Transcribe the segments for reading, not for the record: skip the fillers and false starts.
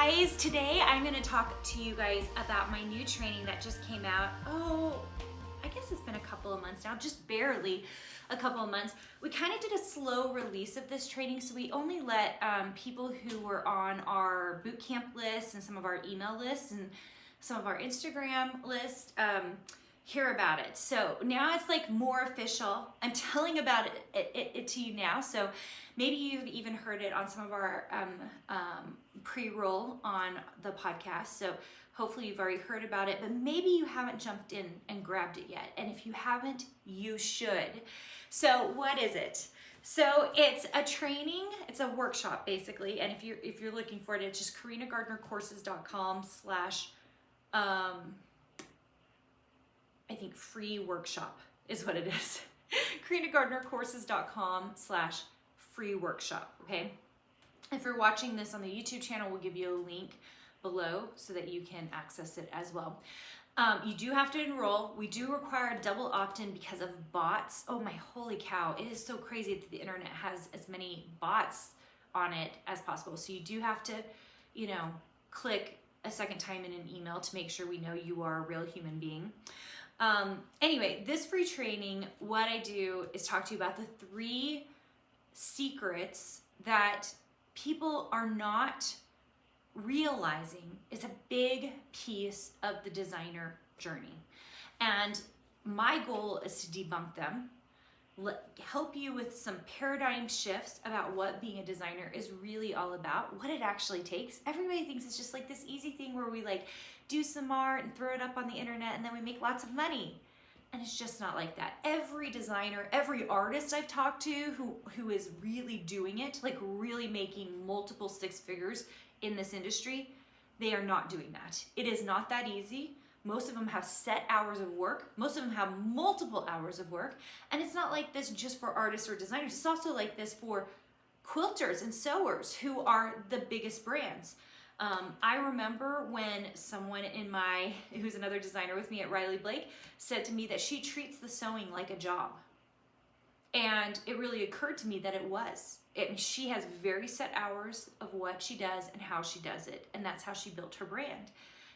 guys, today I'm going to talk to you guys about my new training that just came out. I guess it's been a couple of months now, just barely a couple of months. We kind of did a slow release of this training, so we only let people who were on our bootcamp list and some of our email lists and some of our Instagram lists hear about it. So now it's like more official. I'm telling about it to you now, so maybe you've even heard it on some of our pre-roll on the podcast. So hopefully you've already heard about it, but maybe you haven't jumped in and grabbed it yet. And if you haven't, you should. So what is it? So it's a training, it's a workshop basically. And if you're looking for it, it's just carinagardnercourses.com/ I think free workshop is what it is. carinagardnercourses.com/ free workshop, okay? If you're watching this on the YouTube channel, we'll give you a link below so that you can access it as well. You do have to enroll. We do require a double opt-in because of bots. Oh my holy cow, it is so crazy that the internet has as many bots on it as possible. So you do have to, click a second time in an email to make sure we know you are a real human being. Anyway, this free training, what I do is talk to you about the 3 secrets that people are not realizing is a big piece of the designer journey. And my goal is to debunk them, help you with some paradigm shifts about what being a designer is really all about, what it actually takes. Everybody thinks it's just like this easy thing where we do some art and throw it up on the internet and then we make lots of money. And it's just not like that. Every designer, every artist I've talked to who is really doing it, like really making multiple 6 figures in this industry, they are not doing that. It is not that easy. Most of them have set hours of work. Most of them have multiple hours of work. And it's not like this just for artists or designers. It's also like this for quilters and sewers who are the biggest brands. I remember when someone who's another designer with me at Riley Blake, said to me that she treats the sewing like a job. And it really occurred to me that it was. She has very set hours of what she does and how she does it. And that's how she built her brand.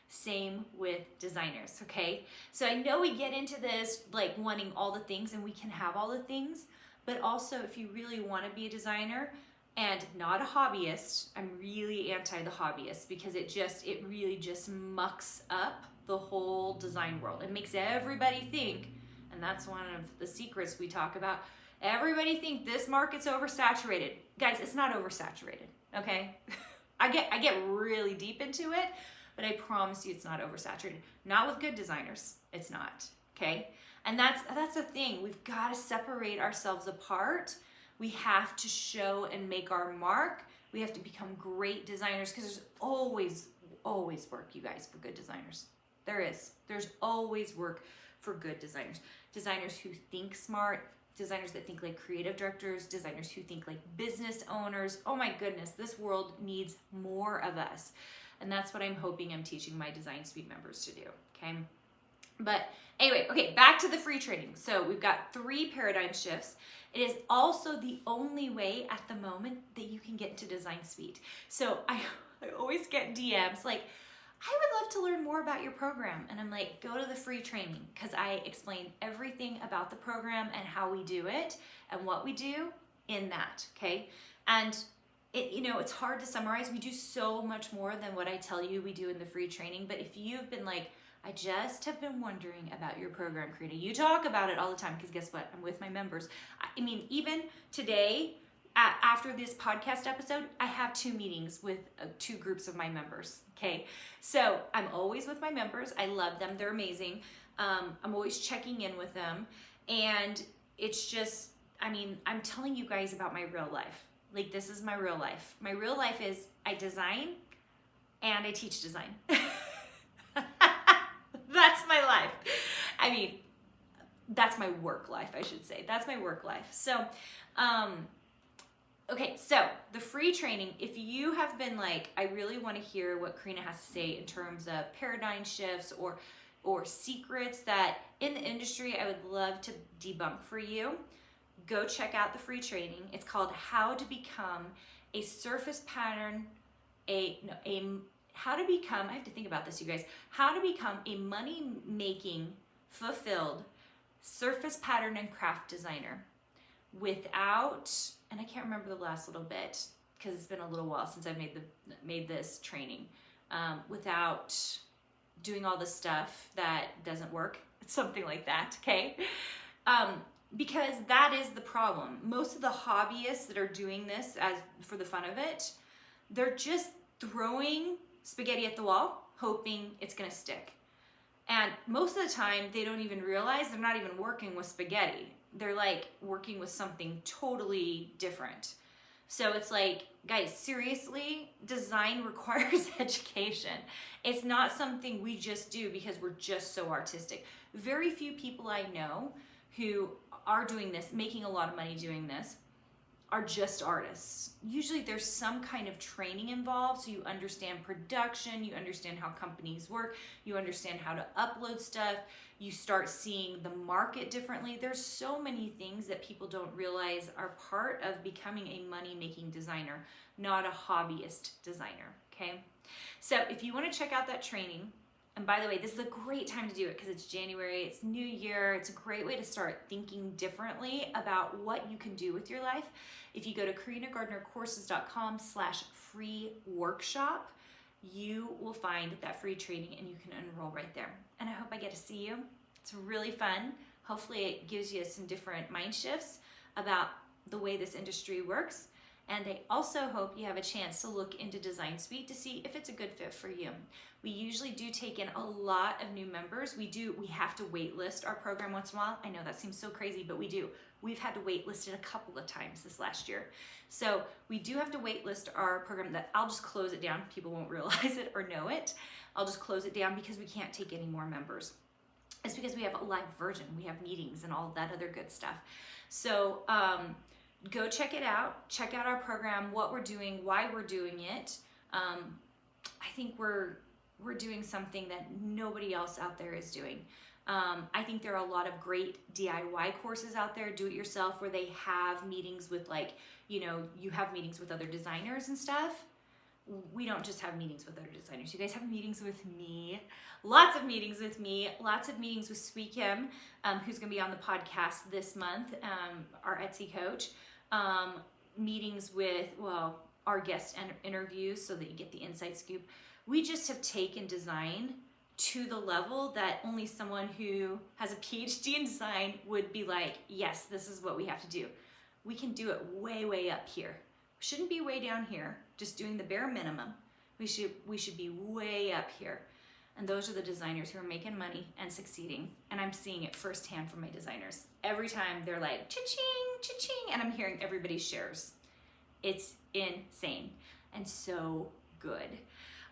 Same with designers, okay? So I know we get into this like wanting all the things, and we can have all the things, but also if you really want to be a designer and not a hobbyist, I'm really anti the hobbyist because it really just mucks up the whole design world. It makes everybody think, and that's one of the secrets we talk about, everybody think this market's oversaturated. Guys, it's not oversaturated, okay? I get really deep into it, but I promise you it's not oversaturated. Not with good designers, it's not, okay? And that's the thing. We've got to separate ourselves apart. We have to show and make our mark. We have to become great designers because there's always work, you guys, for good designers. There is. There's always work for good designers. Designers who think smart, designers that think like creative directors, designers who think like business owners. Oh my goodness, this world needs more of us. And that's what I'm hoping I'm teaching my Design Suite members to do, okay? But anyway, okay, back to the free training. So we've got 3 paradigm shifts. It is also the only way at the moment that you can get into Design Suite. So I always get DMs like, I would love to learn more about your program. And I'm like, go to the free training because I explain everything about the program and how we do it and what we do in that, okay? And it's hard to summarize. We do so much more than what I tell you we do in the free training. But if you've been like, I just have been wondering about your program, Carina, you talk about it all the time because guess what? I'm with my members. I mean, even today, after this podcast episode, I have 2 meetings with 2 groups of my members, okay? So I'm always with my members. I love them. They're amazing. I'm always checking in with them. And it's just, I'm telling you guys about my real life. Like, this is my real life. My real life is I design and I teach design. That's my life. That's my work life, I should say. That's my work life. So, okay, so the free training, if you have been like, I really want to hear what Carina has to say in terms of paradigm shifts or secrets that in the industry I would love to debunk for you, go check out the free training. It's called How to Become a Surface Pattern, a how to become, I have to think about this, you guys, how to become a money-making, fulfilled surface pattern and craft designer without, and I can't remember the last little bit because it's been a little while since I've made this training, without doing all the stuff that doesn't work, something like that, okay? Because that is the problem. Most of the hobbyists that are doing this as for the fun of it, they're just throwing spaghetti at the wall, hoping it's gonna stick. And most of the time, they don't even realize they're not even working with spaghetti. They're like working with something totally different. So it's like, guys, seriously, design requires education. It's not something we just do because we're just so artistic. Very few people I know who are doing this, making a lot of money doing this, are just artists. Usually there's some kind of training involved, so you understand production, you understand how companies work, you understand how to upload stuff, you start seeing the market differently. There's so many things that people don't realize are part of becoming a money-making designer, not a hobbyist designer, okay? So if you wanna check out that training, and by the way, this is a great time to do it because it's January, it's New Year, it's a great way to start thinking differently about what you can do with your life. If you go to carinagardnercourses.com/free workshop, you will find that free training and you can enroll right there. And I hope I get to see you. It's really fun. Hopefully it gives you some different mind shifts about the way this industry works. And I also hope you have a chance to look into Design Suite to see if it's a good fit for you. We usually do take in a lot of new members. We have to wait list our program once in a while. I know that seems so crazy, but we do. We've had to wait list it a couple of times this last year. So we do have to wait list our program. That I'll just close it down. People won't realize it or know it. I'll just close it down because we can't take any more members. It's because we have a live version. We have meetings and all that other good stuff. So, go check it out. Check out our program, what we're doing, why we're doing it. I think we're doing something that nobody else out there is doing. I think there are a lot of great DIY courses out there, do-it-yourself, where they have meetings with you have meetings with other designers and stuff. We don't just have meetings with other designers. You guys have meetings with me. Lots of meetings with me. Lots of meetings with Sweet Kim, who's going to be on the podcast this month, our Etsy coach. Meetings with, our guest interviews so that you get the inside scoop. We just have taken design to the level that only someone who has a Ph.D. in design would be like, yes, this is what we have to do. We can do it way, way up here. We shouldn't be way down here, just doing the bare minimum. We should be way up here. And those are the designers who are making money and succeeding. And I'm seeing it firsthand from my designers. Every time they're like, cha-ching, cha-ching, and I'm hearing everybody's shares. It's insane and so good.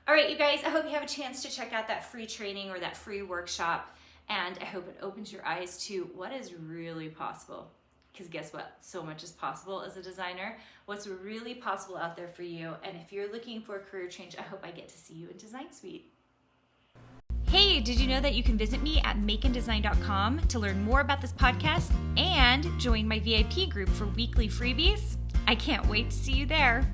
All right, you guys, I hope you have a chance to check out that free training or that free workshop. And I hope it opens your eyes to what is really possible. Because guess what? So much is possible as a designer. What's really possible out there for you. And if you're looking for a career change, I hope I get to see you in Design Suite. Hey, did you know that you can visit me at makeanddesign.com to learn more about this podcast and join my VIP group for weekly freebies? I can't wait to see you there.